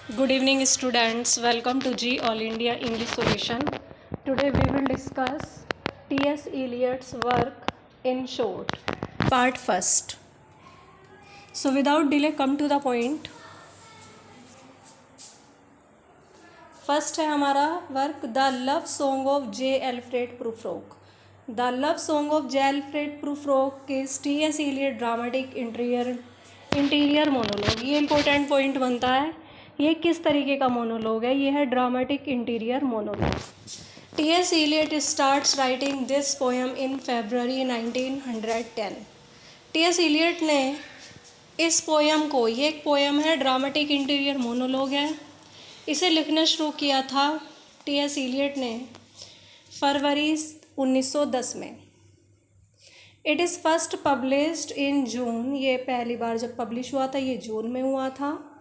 Good evening, students. Welcome to G All India English Solution. Today we will discuss T.S. Eliot's work in short, part first. So without delay, come to the point. First है हमारा work the love song of J Alfred Prufrock. The love song of J Alfred Prufrock is T S. Eliot dramatic interior monologue. ये important point बनता है. ये किस तरीके का monologue है? ये है dramatic interior monologue. TS. Eliot starts writing this poem in February 1910. TS. Eliot ने इस पोएम को, ये एक पोएम है, ड्रामेटिक इंटीरियर मोनोलॉग है, इसे लिखना शुरू किया था टी.एस. एलियट ने फरवरी 1910 में. It is first published in June. ये पहली बार जब पब्लिश हुआ था ये जून में हुआ था.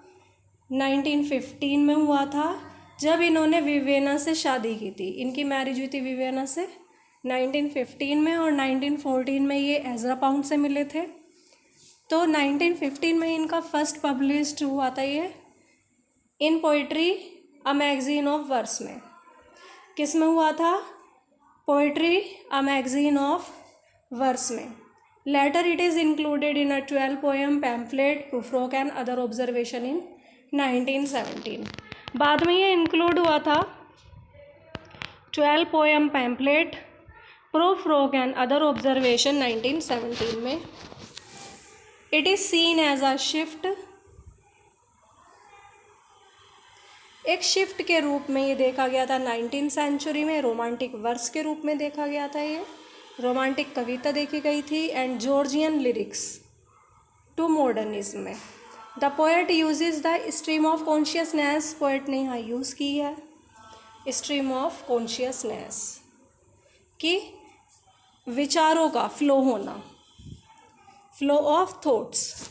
1915 में हुआ था जब इन्होंने विवेना से शादी की थी. इनकी मैरिज हुई थी विवेना से 1915 में, और 1914 में ये एजरा पाउंड से मिले थे. तो 1915 में इनका फर्स्ट पब्लिश्ड हुआ था ये in Poetry a Magazine of Verse में. किस में हुआ था? Poetry a Magazine of Verse में. Later it is included in a 12 poem pamphlet Prufrock and other observation in 1917. बाद में ये इंक्लूड हुआ था 12 poem pamphlet Prufrock and other observation 1917 में. It is seen as a shift, एक shift के रूप में ये देखा गया था 19th सेंचुरी में. रोमांटिक वर्स के रूप में देखा गया था, ये रोमांटिक कविता देखी गई थी. And Georgian lyrics to modernism में. The poet uses the stream of consciousness. Poet ने यहाँ यूज़ की है स्ट्रीम ऑफ कॉन्शियसनेस, कि विचारों का फ्लो होना, flow of thoughts.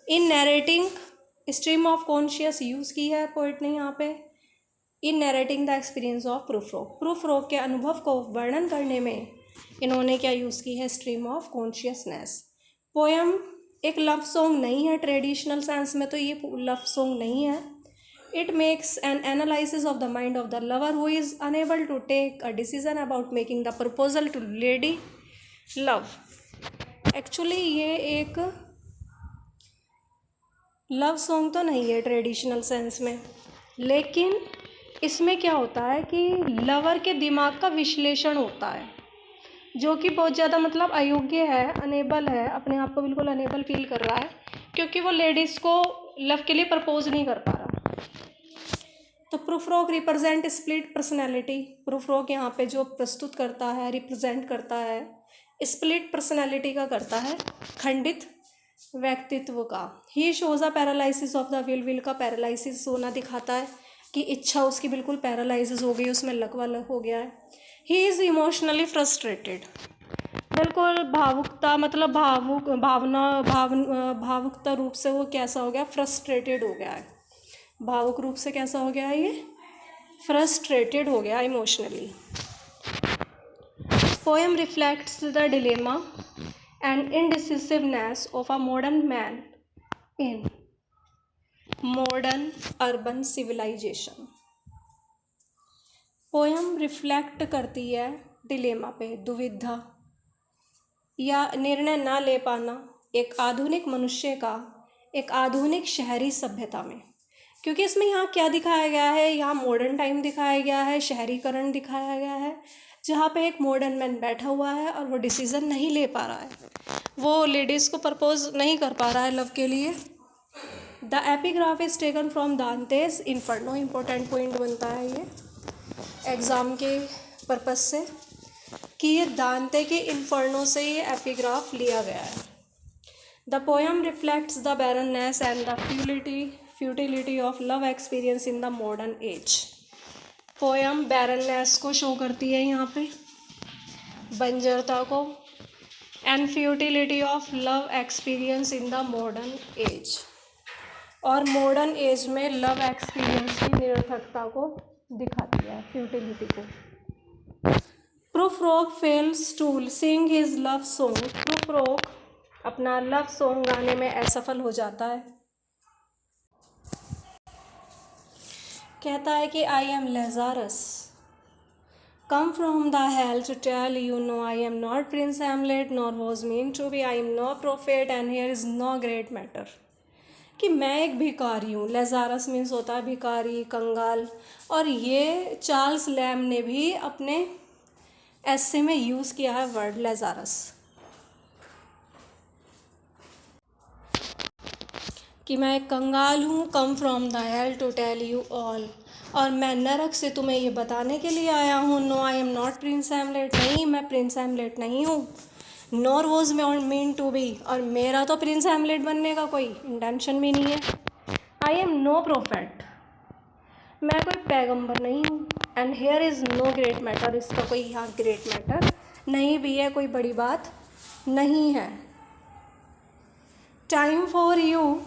In narrating, stream of conscious use की है पोइट ने यहाँ पे in narrating the experience of Prufrock. Prufrock के अनुभव को वर्णन करने में इन्होंने क्या यूज़ की है? Stream of consciousness. पोएम एक लव सॉन्ग नहीं है ट्रेडिशनल सेंस में, तो ये लव सॉन्ग नहीं है. It makes an analysis of the mind of the lover who is unable to take a decision about making the proposal to lady love. Actually ये एक love song तो नहीं है ट्रेडिशनल सेंस में, लेकिन इसमें क्या होता है कि लवर के दिमाग का विश्लेषण होता है, जो कि बहुत ज़्यादा मतलब अयोग्य है, अनेबल है, अपने आप को बिल्कुल अनेबल फील कर रहा है, क्योंकि वो लेडीज़ को लव के लिए प्रपोज नहीं कर पा रहा. तो प्रूफ्रोक रिप्रेजेंट स्प्लिट पर्सनैलिटी. प्रूफ्रोक यहाँ पे जो प्रस्तुत करता है, रिप्रेजेंट करता है, स्प्लिट पर्सनैलिटी का करता है, खंडित व्यक्तित्व का. He shows a paralysis of the will का पैरालिसिस होना दिखाता है कि इच्छा उसकी बिल्कुल पैरालाइसिस हो गई, उसमें लकवा लक हो गया है. He is emotionally frustrated. बिल्कुल भावुकता, मतलब भावुकता रूप से वो कैसा हो गया? फ्रस्ट्रेटेड हो गया है. भावुक रूप से कैसा हो गया है? ये फ्रस्ट्रेटेड हो गया emotionally. Poem reflects the dilemma and indecisiveness of a modern man in modern urban civilization. Poem reflect करती है डिलेमा पे, दुविधा या निर्णय ना ले पाना एक आधुनिक मनुष्य का एक आधुनिक शहरी सभ्यता में. क्योंकि इसमें यहाँ क्या दिखाया गया है? यहाँ मॉडर्न टाइम दिखाया गया है, शहरीकरण दिखाया गया है, जहाँ पे एक मॉडर्न मैन बैठा हुआ है और वो डिसीज़न नहीं ले पा रहा है, वो लेडीज़ को प्रपोज नहीं कर पा रहा है लव के लिए. The epigraph is taken from Dante's Inferno. Important point बनता है ये एग्ज़ाम के पर्पस से, कि ये दांते के इन्फर्नो से ये एपिग्राफ लिया गया है. The poem reflects the barrenness and the futility of love experience in the modern age. Poem barrenness को शो करती है यहाँ पे, बंजरता को, and futility of love experience in the modern age. और मॉडर्न एज में लव एक्सपीरियंस की निरर्थकता को दिखाती है, फ्यूटिलिटी को. Prufrock fails to sing his love song. Prufrock अपना लव सॉन्ग गाने में असफल हो जाता है. कहता है कि I am Lazarus, come from the hell to tell you no, I am not Prince Hamlet, nor was mean to be. I am no prophet, and here is no great matter. कि मैं एक भिखारी हूँ. Lazarus means होता है भिखारी, कंगाल. और ये चार्ल्स लैम ने भी अपने ऐसे में यूज़ किया है वर्ड लेजारस, कि मैं एक कंगाल हूँ. Come from the hell to tell you all, और मैं नरक से तुम्हें ये बताने के लिए आया हूँ. No I am not Prince Hamlet, नहीं मैं प्रिंस हैमलेट नहीं हूँ. Nor was meant to be, और मेरा तो प्रिंस हैमलेट बनने का कोई इंटेंशन भी नहीं है. आई एम नो प्रोफेट, मैं कोई पैगंबर नहीं हूँ. And here is no great matter, इसका कोई यहाँ ग्रेट मैटर नहीं भी है, कोई बड़ी बात नहीं है. Time for you,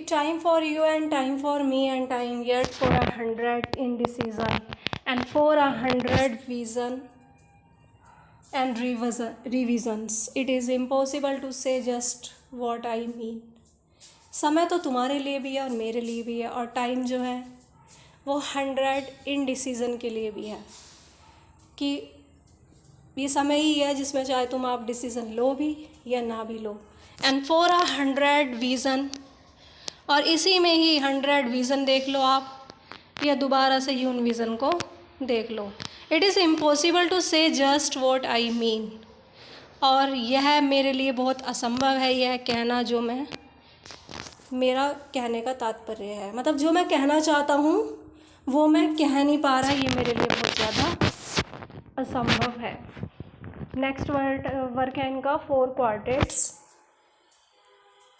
time for you and time for me and time yet for 100 indecision and for 100 vision and revisions. It is impossible to say just what I mean. समय तो तुम्हारे लिए भी है और मेरे लिए भी है, और टाइम जो है वो 100 इनडिसीज़न के लिए भी है, कि ये समय ही है जिसमें चाहे तुम आप डिसीज़न लो भी या ना भी लो. एंड फॉर 100 विज़न, और इसी में ही 100 विज़न देख लो आप, या दोबारा से यून विज़न को देख लो. इट इज़ इम्पॉसिबल टू से जस्ट वॉट आई मीन, और यह मेरे लिए बहुत असंभव है यह कहना जो मैं, मेरा कहने का तात्पर्य है, मतलब जो मैं कहना चाहता हूँ वो मैं कह नहीं पा रहा, ये मेरे लिए बहुत ज़्यादा असंभव है. नेक्स्ट वर्क है इनका फोर क्वार्टेट्स.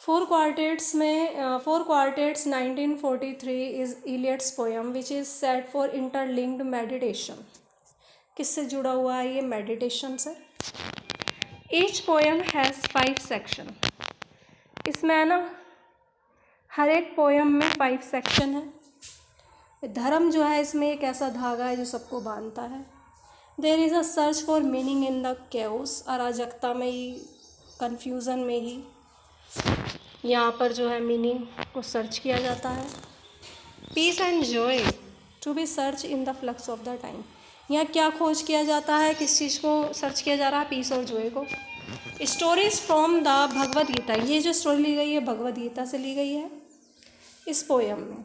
फोर क्वार्टेट्स में four quartets 1943 is Eliot's poem which is set for interlinked meditation. किससे जुड़ा हुआ है ये? मेडिटेशन से. Each poem has 5 section. इसमें है ना, हर एक पोएम में 5 सेक्शन है. धर्म जो है इसमें एक ऐसा धागा है जो सबको बांधता है. There is a search for meaning in the chaos, अराजकता में ही, कन्फ्यूज़न में ही यहाँ पर जो है मीनिंग को सर्च किया जाता है. Peace and joy to be search in the flux of the time. यहाँ क्या खोज किया जाता है, किस चीज़ को सर्च किया जा रहा है? पीस और जॉय को. Stories from the Bhagavad Gita, ये जो स्टोरी ली गई है भगवद गीता से ली गई है इस पोएम में.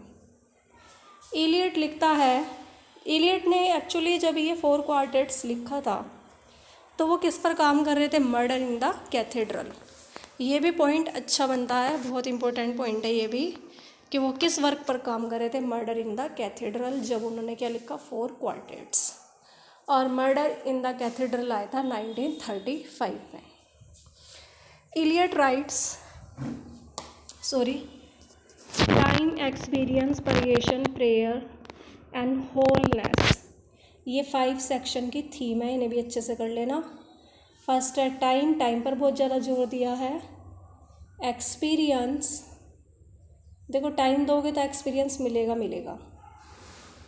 इलियट लिखता है, इलियट ने एक्चुअली जब ये फोर क्वार्टेट्स लिखा था तो वो किस पर काम कर रहे थे? Murder in the cathedral. ये भी पॉइंट अच्छा बनता है, बहुत इंपॉर्टेंट पॉइंट है ये भी, कि वो किस वर्क पर काम कर रहे थे? मर्डर इन द कैथेड्रल, जब उन्होंने क्या लिखा? Four Quartets. और मर्डर इन द कैथेड्रल आया था 1935 में. Eliot writes, time, experience, purgation, prayer and wholeness. ये 5 सेक्शन की थीम है, इन्हें भी अच्छे से कर लेना. फर्स्ट है टाइम, टाइम पर बहुत ज़्यादा जोर दिया है. एक्सपीरियंस, देखो टाइम दोगे तो एक्सपीरियंस मिलेगा.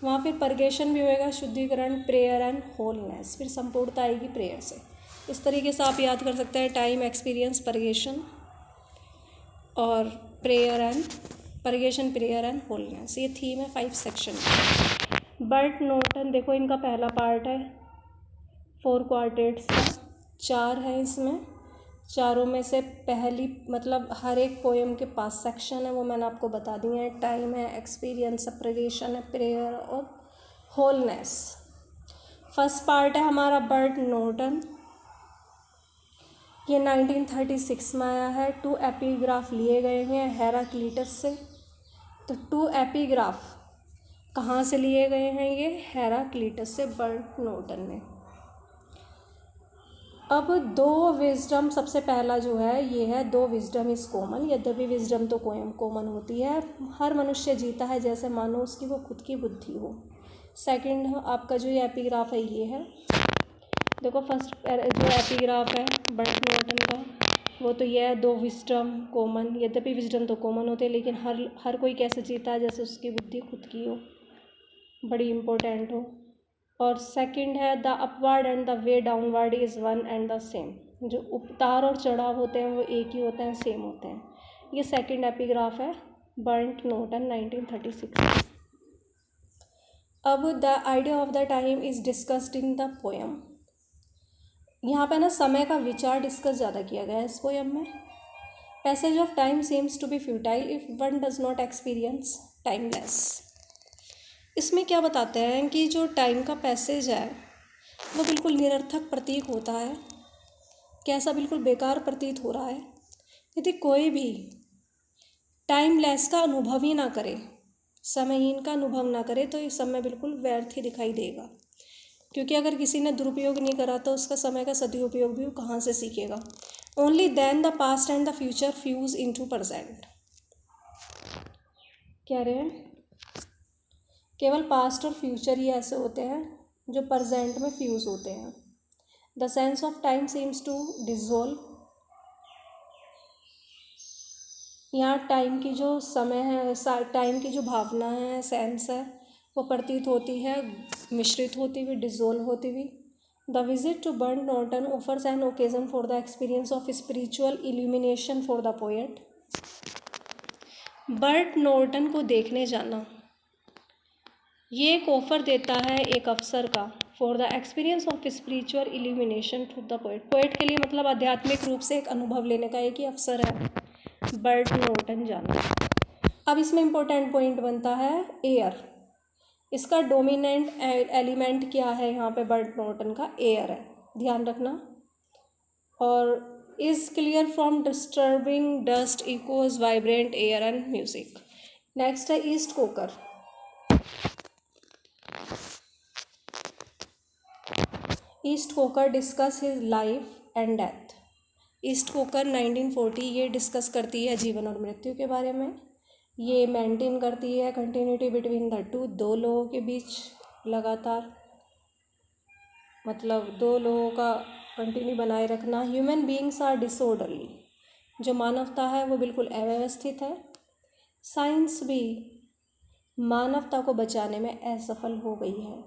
वहाँ फिर पर्गेशन भी होएगा, शुद्धिकरण, प्रेयर एंड होलनेस. फिर संपूर्णता आएगी प्रेयर से. इस तरीके से आप याद कर सकते हैं टाइम, एक्सपीरियंस, पर्गेशन और प्रेयर एंड होलनेस. ये थीम है 5 सेक्शन की. बर्ट नॉर्टन, देखो इनका पहला पार्ट है फोर क्वार्टेट्स का, 4 है इसमें. चारों में से पहली, मतलब हर एक पोएम के 5 सेक्शन है, वो मैंने आपको बता दिए हैं. टाइम है, एक्सपीरियंस, प्रेगेशन है, प्रेयर और होलनेस. फर्स्ट पार्ट है हमारा बर्ट नॉर्टन, ये 1936 में आया है. 2 एपिग्राफ लिए गए हैं हेराक्लीटस से. तो 2 एपिग्राफ कहाँ से लिए गए हैं? ये हेराक्लीटस से बर्ट नॉर्टन ने. अब 2 विजडम, सबसे पहला जो है ये है 2 विजडम इज़ कॉमन. यद्यपि विजडम तो कॉमन होती है, हर मनुष्य जीता है जैसे मानो उसकी वो खुद की बुद्धि हो. सेकंड आपका जो ये एपिग्राफ है ये है, देखो फर्स्ट जो एपिग्राफ है बर्ट नॉर्टन का वो तो ये है 2 विजडम कॉमन. यद्यपि विजडम तो कॉमन होते हैं लेकिन हर कोई कैसे जीता है? जैसे उसकी बुद्धि खुद की हो, बड़ी इम्पोर्टेंट हो. और सेकंड है the upward and the way downward is one and the same. जो उतार और चढ़ाव होते हैं वो एक ही होते हैं, सेम होते हैं. ये सेकंड एपिग्राफ है, बर्ट नॉर्टन 1936। अब the idea of the time is discussed in the poem. यहाँ पे ना समय का विचार डिस्कस ज़्यादा किया गया है इस पोएम में। Passage of time seems to be futile if one does not experience timeless. इसमें क्या बताते हैं कि जो टाइम का पैसेज है वो बिल्कुल निरर्थक प्रतीक होता है, कैसा बिल्कुल बेकार प्रतीत हो रहा है यदि कोई भी टाइमलेस का अनुभव ही ना करे, समयहीन का अनुभव ना करे, तो ये समय बिल्कुल व्यर्थ ही दिखाई देगा। क्योंकि अगर किसी ने दुरुपयोग नहीं करा तो उसका समय का सदुपयोग भी वो कहाँ से सीखेगा। Only then the past and the future fuse into present. कह रहे हैं केवल पास्ट और फ्यूचर ही ऐसे होते हैं जो प्रेजेंट में फ्यूज होते हैं। The sense of time seems to dissolve. यहाँ टाइम की जो समय है, टाइम की जो भावना है, सेंस है, वो प्रतीत होती है मिश्रित होती हुई, डिसॉल्व होती हुई। The visit to Burnt Norton offers an occasion for the experience of spiritual illumination for the poet. Burnt Norton को देखने जाना ये एक ऑफ़र देता है, एक अवसर का, for the experience of spiritual illumination to the poet. Poet के लिए मतलब आध्यात्मिक रूप से एक अनुभव लेने का एक ही अवसर है बर्ट नॉर्टन जाना। अब इसमें इम्पोर्टेंट पॉइंट बनता है एयर। इसका डोमिनेंट एलिमेंट क्या है यहाँ पे बर्ट नॉर्टन का? एयर है, ध्यान रखना। और is clear from disturbing dust echoes vibrant air and music. Next है East Coker. East Coker discuss his life and death. East Coker 1940 ये डिस्कस करती है जीवन और मृत्यु के बारे में। ये मेंटेन करती है कंटिन्यूटी बिटवीन द टू, दो लोगों के बीच लगातार, मतलब दो लोगों का कंटिन्यू बनाए रखना। Human beings are disorderly. जो मानवता है वो बिल्कुल अव्यवस्थित है। साइंस भी मानवता को बचाने में असफल हो गई है।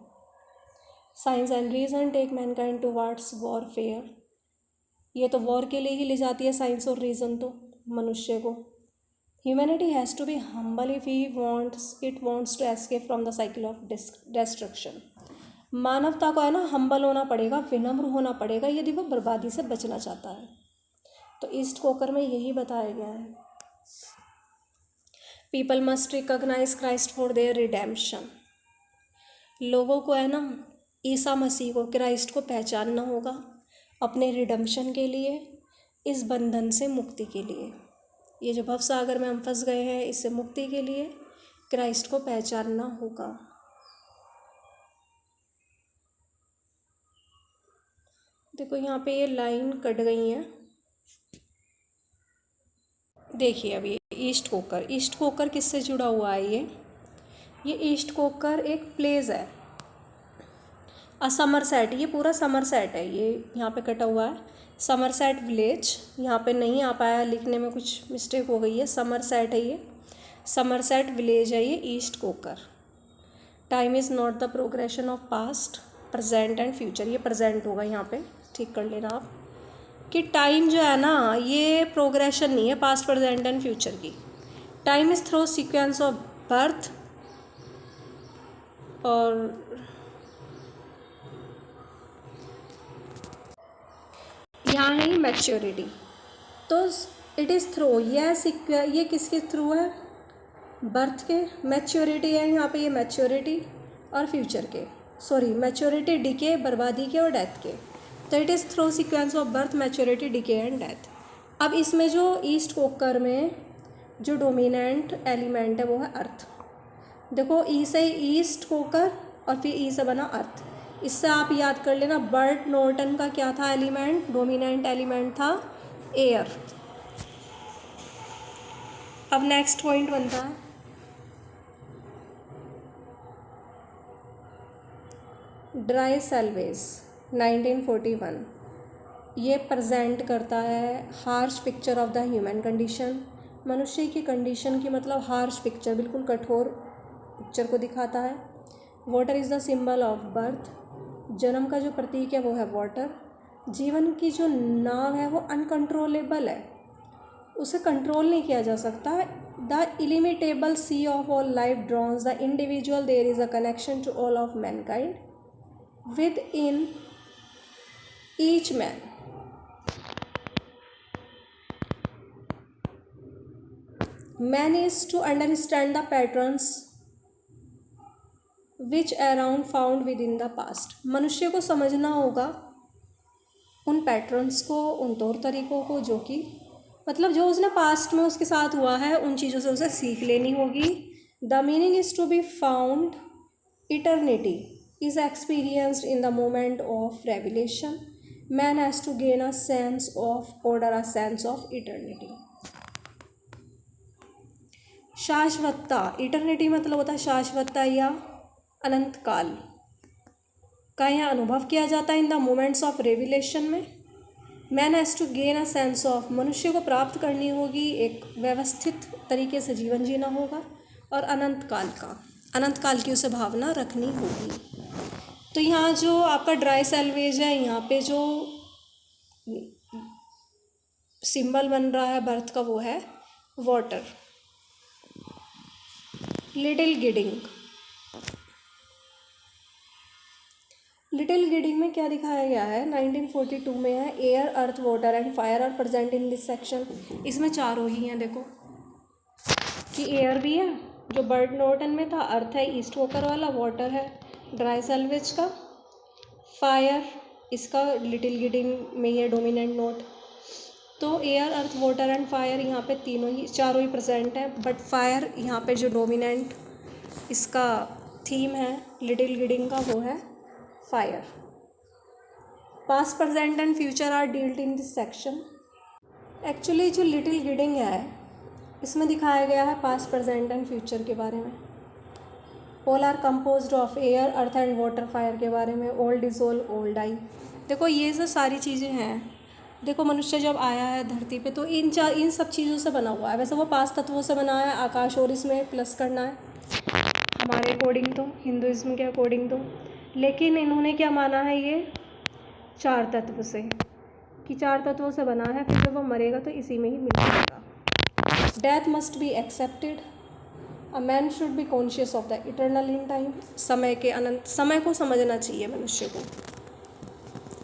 Science and reason take mankind towards warfare. ये तो वॉर के लिए ही ले जाती है साइंस और रीज़न तो मनुष्य को। Humanity has to be humble if he wants to escape from the cycle of destruction. मानवता को है ना हम्बल होना पड़ेगा, विनम्र होना पड़ेगा यदि वो बर्बादी से बचना चाहता है। तो ईस्ट कोकर में यही बताया गया है। People must recognise Christ for their redemption. लोगों को है ना ईसा मसीह को, क्राइस्ट को पहचानना होगा अपने रिडेम्पशन के लिए, इस बंधन से मुक्ति के लिए। ये जो भवसागर में हम फंस गए हैं, इससे मुक्ति के लिए क्राइस्ट को पहचानना होगा। देखो यहाँ पे ये लाइन कट गई है, देखिए अभी ईस्ट कोकर। ईस्ट कोकर किससे जुड़ा हुआ है? ये ईस्ट कोकर एक प्लेस है, समरसेट। ये पूरा समरसेट है, ये यहाँ पे कटा हुआ है समरसेट विलेज। यहाँ पे नहीं आ पाया, लिखने में कुछ मिस्टेक हो गई है। समरसेट है, ये समरसेट विलेज है ये East Coker. Time is not the progression of past, present and future. ये प्रेजेंट होगा, यहाँ पे ठीक कर लेना आप कि टाइम जो है ना ये प्रोग्रेशन नहीं है पास्ट, प्रेजेंट एंड फ्यूचर की। Time is through sequence of birth और यहाँ है मैच्योरिटी। तो इट इज़ थ्रू, ये किसके थ्रू है? बर्थ के। मैच्योरिटी है यहाँ पे, ये मैच्योरिटी और फ्यूचर के, सॉरी मैच्योरिटी, डिके, बर्बादी के और डेथ के। तो it is through sequence of birth, maturity, decay and death. अब इसमें जो ईस्ट कोकर में जो डोमिनेंट एलिमेंट है वो है अर्थ। देखो ई से ईस्ट कोकर और फिर ई से बना अर्थ। इससे आप याद कर लेना बर्ट नॉर्टन का क्या था एलिमेंट? डोमिनेंट एलिमेंट था एयर। अब नेक्स्ट पॉइंट बनता है ड्राई सेल्वेज 1941। ये प्रेजेंट करता है harsh picture of the human condition. मनुष्य की कंडीशन की मतलब हार्श पिक्चर, बिल्कुल कठोर पिक्चर को दिखाता है। Water is the symbol of birth. जन्म का जो प्रतीक है वो है वाटर। जीवन की जो नाव है वो अनकंट्रोलेबल है, उसे कंट्रोल नहीं किया जा सकता. The illimitable sea of all life drowns the individual. There is a connection to all of mankind within each man. Man is to understand the patterns which around found within the past. मनुष्य को समझना होगा उन patterns को, उन तौर तरीक़ों को जो कि मतलब जो उसने पास्ट में उसके साथ हुआ है, उन चीज़ों से उसे सीख लेनी होगी. The meaning is to be found. Eternity is experienced in the moment of revelation. Man has to gain a sense of order, a sense of eternity. शाश्वतता. इटर्निटी मतलब होता है शाश्वतता या अनंत काल का यहाँ अनुभव किया जाता है in the moments of revelation में. Man has to gain a sense of. मनुष्य को प्राप्त करनी होगी, एक व्यवस्थित तरीके से जीवन जीना होगा और अनंत काल की उसे भावना रखनी होगी. तो यहाँ जो आपका ड्राई सेल्वेज है, यहाँ पे जो सिंबल बन रहा है बर्थ का वो है water. Little Gidding. Little Gidding में क्या दिखाया गया है, 1942 में है. Air, earth, water and fire are present in this section. इसमें चारों ही हैं. देखो कि एयर भी है जो बर्ड नोटन में था, अर्थ है ईस्ट वॉकर वाला, वाटर है ड्राई सेल्वेज का, फायर इसका लिटिल गिडिंग में ये डोमिनेंट नोट. तो air, earth, water and fire यहाँ पे चारों ही प्रेजेंट हैं. बट फायर यहाँ पे जो डोमिनेंट इसका थीम है लिटिल गिडिंग का वो है fire. Past, present and future are dealt in this section. Actually जो लिटिल गिडिंग है इसमें दिखाया गया है पास्ट, प्रेजेंट एंड फ्यूचर के बारे में. All are composed of air, earth and water. Fire के बारे में ओल्ड इज ओल्ड आई. देखो ये जो सारी चीज़ें हैं, देखो मनुष्य जब आया है धरती पे तो इन सब चीज़ों से बना हुआ है. वैसे वो 5 तत्वों से बना है, आकाश और इसमें प्लस करना है हमारे अकॉर्डिंग तो, हिंदुइज्म के अकॉर्डिंग तो. लेकिन इन्होंने क्या माना है, ये 4 तत्व से, कि 4 तत्वों से बना है. फिर जब वो मरेगा तो इसी में ही मिल जाएगा. Death must be accepted. A man should be conscious of the eternal in time. समय के अनंत, समय को समझना चाहिए मनुष्य को.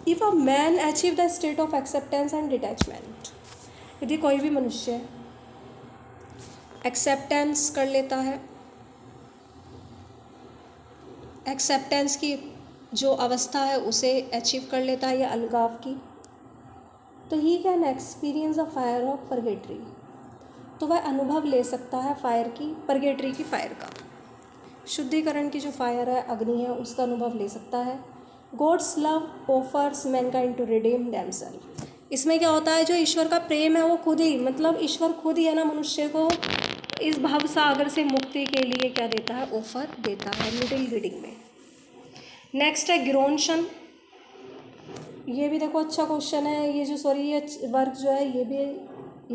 If a man achieve the state of acceptance and detachment. यदि कोई भी मनुष्य एक्सेप्टेंस कर लेता है, एक्सेप्टेंस की जो अवस्था है उसे अचीव कर लेता है या अलगाव की, तो he can experience the fire of purgatory. तो वह अनुभव ले सकता है फायर की, परगेटरी की फायर का. शुद्धिकरण की जो फायर है, अग्नि है, उसका अनुभव ले सकता है. God's love offers mankind to redeem themselves. इसमें क्या होता है, जो ईश्वर का प्रेम है वो खुद ही, मतलब ईश्वर खुद ही है ना, मनुष्य को इस भव सागर से मुक्ति के लिए क्या देता है, ऑफर देता है लिटिल गिडिंग में. नेक्स्ट है गिरोनशन. ये भी देखो अच्छा क्वेश्चन है. ये वर्क जो है ये भी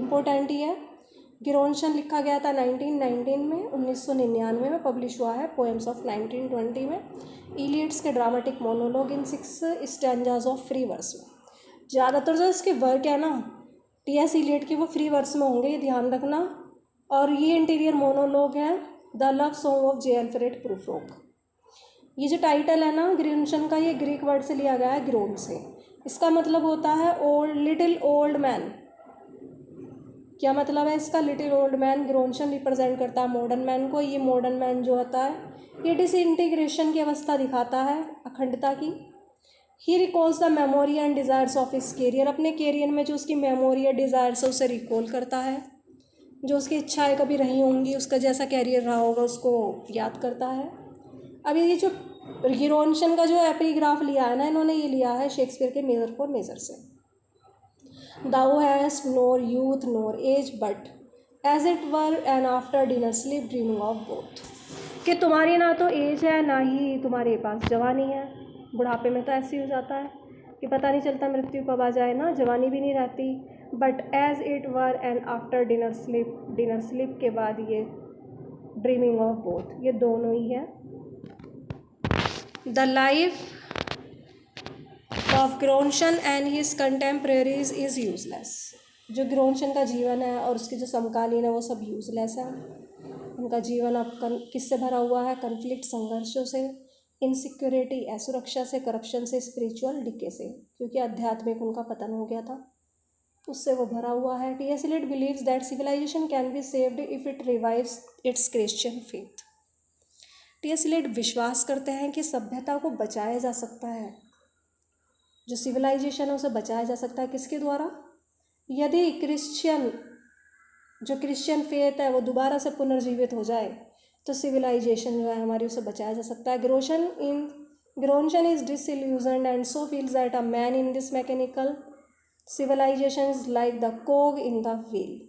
इम्पोर्टेंट ही है. गिरोनशन लिखा गया था 1919 में, 1999 में पब्लिश हुआ है. पोएम्स ऑफ 1920 में. इलियड्स के dramatic monologue in 6 stanzas of free verse में. ज़्यादातर जो इसके वर्क है ना टी.एस. इलियड के, वो फ्री वर्स में होंगे, ये ध्यान रखना. और ये इंटीरियर मोनोलॉग है the love song of J. Alfred Prufrock. ये जो टाइटल है ना गिरोनशन का, ये ग्रीक वर्ड से लिया गया है, ग्रोन से. इसका मतलब होता है ओल्ड, लिटिल ओल्ड मैन. क्या मतलब है इसका, लिटिल ओल्ड मैन. गिरोनशन रिप्रेजेंट करता है मॉडर्न मैन को. ये मॉडर्न मैन जो होता है ये डिसइंटीग्रेशन की अवस्था दिखाता है, अखंडता की. He recalls the memory and desires of his career. अपने कैरियर में जो उसकी मेमोरी या डिज़ायर्स है उसे रिकॉल करता है. जो उसकी इच्छाएं कभी रही होंगी, उसका जैसा कैरियर रहा होगा उसको याद करता है. अभी ये जो गिरोनशन का जो एपिग्राफ लिया है ना इन्होंने, ये लिया है शेक्सपियर के मेजर फॉर मेजर से. Thou hast nor youth nor age, but as it were an after dinner sleep dreaming of both. कि तुम्हारी ना तो एज है ना ही तुम्हारे पास जवानी है. बुढ़ापे में तो ऐसे ही हो जाता है कि पता नहीं चलता मृत्यु कब आ जाए ना, जवानी भी नहीं रहती. But as it were an after dinner sleep के बाद ये ड्रीमिंग ऑफ बोथ, ये दोनों ही है. The life of Gronson and his contemporaries is useless. जो ग्रोनशन का जीवन है और उसके जो समकालीन है वो सब यूजलेस है। उनका जीवन अब किससे भरा हुआ है? कन्फ्लिक्ट, संघर्षों से, इनसिक्योरिटी, असुरक्षा से, करप्शन से, स्पिरिचुअल डिके से, क्योंकि आध्यात्मिक उनका पतन हो गया था, उससे वो भरा हुआ है। TS. Eliot believes that civilisation can be saved if it revives its Christian faith. TS. Eliot विश्वास करते हैं कि सभ्यता को बचाया जा सकता है, जो सिविलाइजेशन है उसे बचाया जा सकता है। किसके द्वारा? यदि जो क्रिश्चियन फेथ है वो दोबारा से पुनर्जीवित हो जाए तो सिविलाइजेशन जो है हमारी, उसे बचाया जा सकता है। Gerontion is disillusioned and so feels that a man in this mechanical civilization is like the cog in the wheel.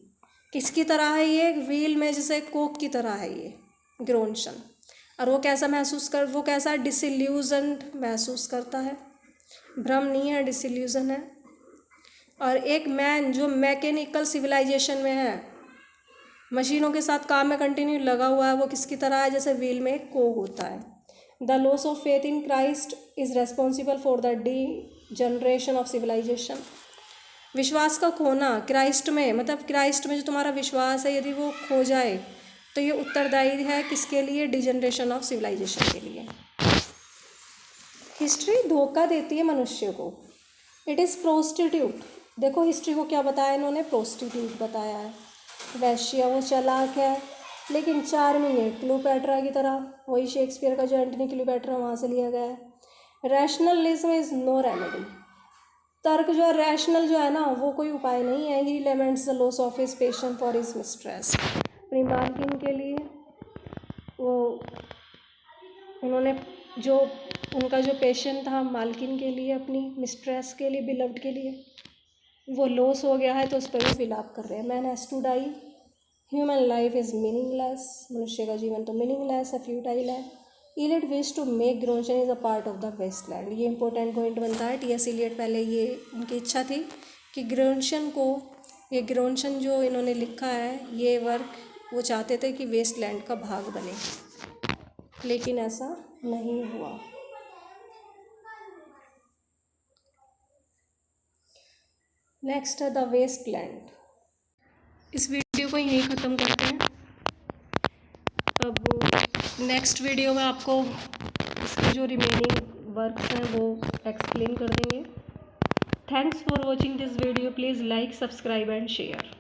किसकी तरह है ये? व्हील में जैसे कोक की तरह है ये ग्रोनशन। और वो कैसा डिसइल्यूजन्ड महसूस करता है, भ्रम नहीं है, डिसइल्यूजन है। और एक मैन जो मैकेनिकल सिविलाइजेशन में है, मशीनों के साथ काम में कंटिन्यू लगा हुआ है, वो किसकी तरह है? जैसे व्हील में एक कोग होता है। The loss of faith in Christ is responsible for the degeneration of civilisation. विश्वास का खोना क्राइस्ट में, मतलब क्राइस्ट में जो तुम्हारा विश्वास है यदि वो खो जाए तो ये उत्तरदायी है किसके लिए? डिजनरेशन ऑफ सिविलाइजेशन के लिए। हिस्ट्री धोखा देती है मनुष्य को। It is prostitute. देखो हिस्ट्री को क्या बताया इन्होंने? प्रोस्टिट्यूट बताया है, वैश्य। वो चालाक है लेकिन चार्मिंग है, क्लियोपेट्रा की तरह। वही शेक्सपियर का जो एंटनी क्लियोपेट्रा वहाँ से लिया गया है। Rationalism is no remedy. तर्क जो है, रैशनल जो है ना, वो कोई उपाय नहीं है। He laments the loss of his patient for his mistress. अपनी मालकिन के लिए वो उन्होंने जो उनका जो पेशेंट था मालकिन के लिए, अपनी मिस्ट्रेस के लिए, बिलव्ड के लिए, वो लॉस हो गया है तो उस पर भी विलाप कर रहे हैं। Man has to die, human life is meaningless. मनुष्य का जीवन तो मीनिंगलेस है, फ्यूटाइल है। Eliot wish to make Gerontion is a part of the Waste Land. ये इंपॉर्टेंट पॉइंट बनता है। टी.एस. इलियट पहले ये उनकी इच्छा थी कि ये ग्रोनशन जो इन्होंने लिखा है ये वर्क, वो चाहते थे कि वेस्टलैंड का भाग बने, लेकिन ऐसा नहीं हुआ। नेक्स्ट है द वेस्टलैंड। इस वीडियो को यहीं ख़त्म करते हैं। अब नेक्स्ट वीडियो में आपको इसके जो रिमेनिंग वर्क्स हैं वो एक्सप्लेन कर देंगे। Thanks for watching this video. Please like, subscribe and share.